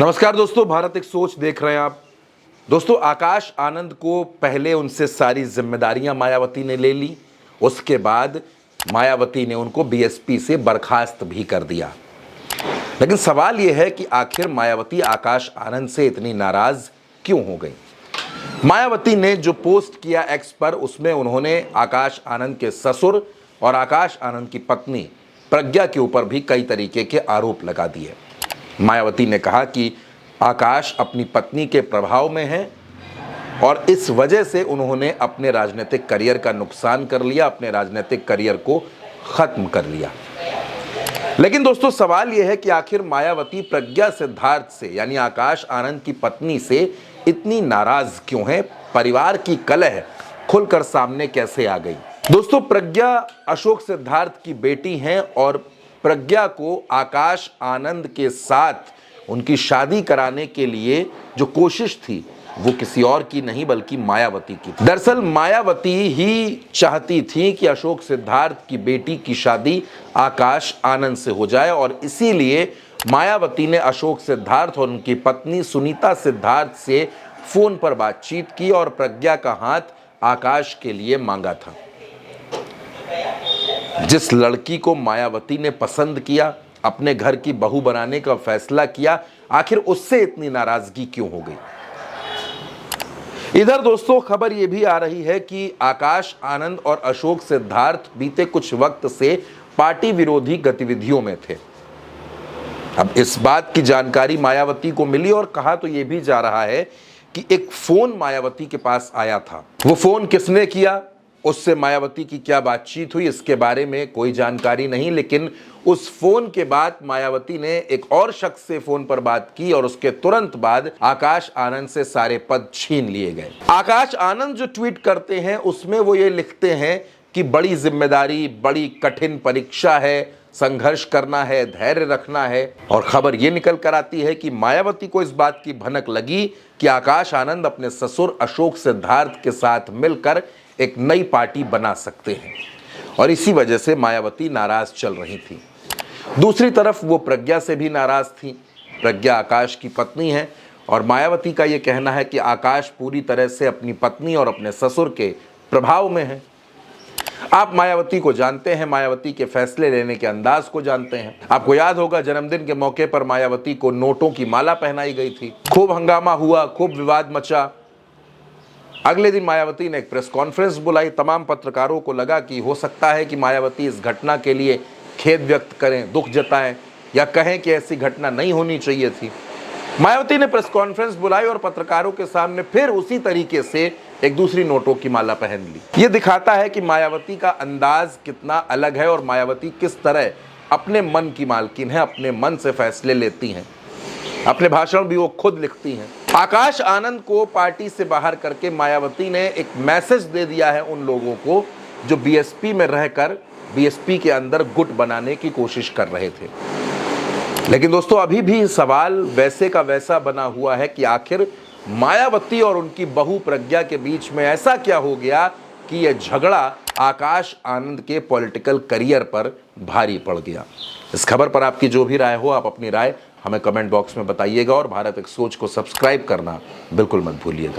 नमस्कार दोस्तों, भारत एक सोच देख रहे हैं आप। दोस्तों, आकाश आनंद को पहले उनसे सारी जिम्मेदारियां मायावती ने ले ली। उसके बाद मायावती ने उनको बीएसपी से बर्खास्त भी कर दिया। लेकिन सवाल यह है कि आखिर मायावती आकाश आनंद से इतनी नाराज क्यों हो गई। मायावती ने जो पोस्ट किया एक्स पर, उसमें उन्होंने आकाश आनंद के ससुर और आकाश आनंद की पत्नी प्रज्ञा के ऊपर भी कई तरीके के आरोप लगा दिए। मायावती ने कहा कि आकाश अपनी पत्नी के प्रभाव में है और इस वजह से उन्होंने अपने राजनीतिक करियर का नुकसान कर लिया, अपने राजनीतिक करियर को खत्म कर लिया। लेकिन दोस्तों, सवाल यह है कि आखिर मायावती प्रज्ञा सिद्धार्थ से यानी आकाश आनंद की पत्नी से इतनी नाराज क्यों है। परिवार की कलह खुलकर सामने कैसे आ गई। दोस्तों, प्रज्ञा अशोक सिद्धार्थ की बेटी हैं और प्रज्ञा को आकाश आनंद के साथ उनकी शादी कराने के लिए जो कोशिश थी वो किसी और की नहीं बल्कि मायावती की। दरअसल मायावती ही चाहती थी कि अशोक सिद्धार्थ की बेटी की शादी आकाश आनंद से हो जाए और इसीलिए मायावती ने अशोक सिद्धार्थ और उनकी पत्नी सुनीता सिद्धार्थ से फोन पर बातचीत की और प्रज्ञा का हाथ आकाश के लिए मांगा था। जिस लड़की को मायावती ने पसंद किया, अपने घर की बहू बनाने का फैसला किया, आखिर उससे इतनी नाराजगी क्यों हो गई। इधर दोस्तों, खबर यह भी आ रही है कि आकाश आनंद और अशोक सिद्धार्थ बीते कुछ वक्त से पार्टी विरोधी गतिविधियों में थे। अब इस बात की जानकारी मायावती को मिली और कहा तो यह भी जा रहा है कि एक फोन मायावती के पास आया था। वो फोन किसने किया, उससे मायावती की क्या बातचीत हुई, इसके बारे में कोई जानकारी नहीं। लेकिन उस फोन के बाद मायावती ने एक और शख्स से फोन पर बात की और उसके तुरंत बाद आकाश आनंद से सारे पद छीन लिए गए। आकाश आनंद जो ट्वीट करते हैं उसमें वो ये लिखते हैं कि बड़ी जिम्मेदारी, बड़ी कठिन परीक्षा है, संघर्ष करना है, धैर्य रखना है। और खबर ये निकल कर आती है कि मायावती को इस बात की भनक लगी कि आकाश आनंद अपने ससुर अशोक सिद्धार्थ के साथ मिलकर एक नई पार्टी बना सकते हैं और इसी वजह से मायावती नाराज चल रही थी। दूसरी तरफ वो प्रज्ञा से भी नाराज थी। प्रज्ञा आकाश की पत्नी है और मायावती का ये कहना है कि आकाश पूरी तरह से अपनी पत्नी और अपने ससुर के प्रभाव में है। आप मायावती को जानते हैं, मायावती के फैसले लेने के अंदाज को जानते हैं। आपको याद होगा, जन्मदिन के मौके पर मायावती को नोटों की माला पहनाई गई थी। खूब हंगामा हुआ, खूब विवाद मचा। अगले दिन मायावती ने एक प्रेस कॉन्फ्रेंस बुलाई। तमाम पत्रकारों को लगा कि हो सकता है कि मायावती इस घटना के लिए खेद व्यक्त करें, दुख जताएं या कहें कि ऐसी घटना नहीं होनी चाहिए थी। मायावती ने प्रेस कॉन्फ्रेंस बुलाई और पत्रकारों के सामने फिर उसी तरीके से एक दूसरी नोटों की माला पहन ली। ये दिखाता है कि मायावती का अंदाज कितना अलग है और मायावती किस तरह अपने मन की मालकिन है, अपने मन से फैसले लेती हैं। अपने भाषण भी वो खुद लिखती हैं। आकाश आनंद को पार्टी से बाहर करके मायावती ने एक मैसेज दे दिया है उन लोगों को जो बीएसपी में रहकर बीएसपी के अंदर गुट बनाने की कोशिश कर रहे थे। लेकिन दोस्तों, अभी भी सवाल वैसे का वैसा बना हुआ है कि आखिर मायावती और उनकी बहू प्रज्ञा के बीच में ऐसा क्या हो गया कि यह झगड़ा आकाश आनंद के पॉलिटिकल करियर पर भारी पड़ गया। इस खबर पर आपकी जो भी राय हो, आप अपनी राय हमें कमेंट बॉक्स में बताइएगा और भारत एक सोच को सब्सक्राइब करना बिल्कुल मत भूलिएगा।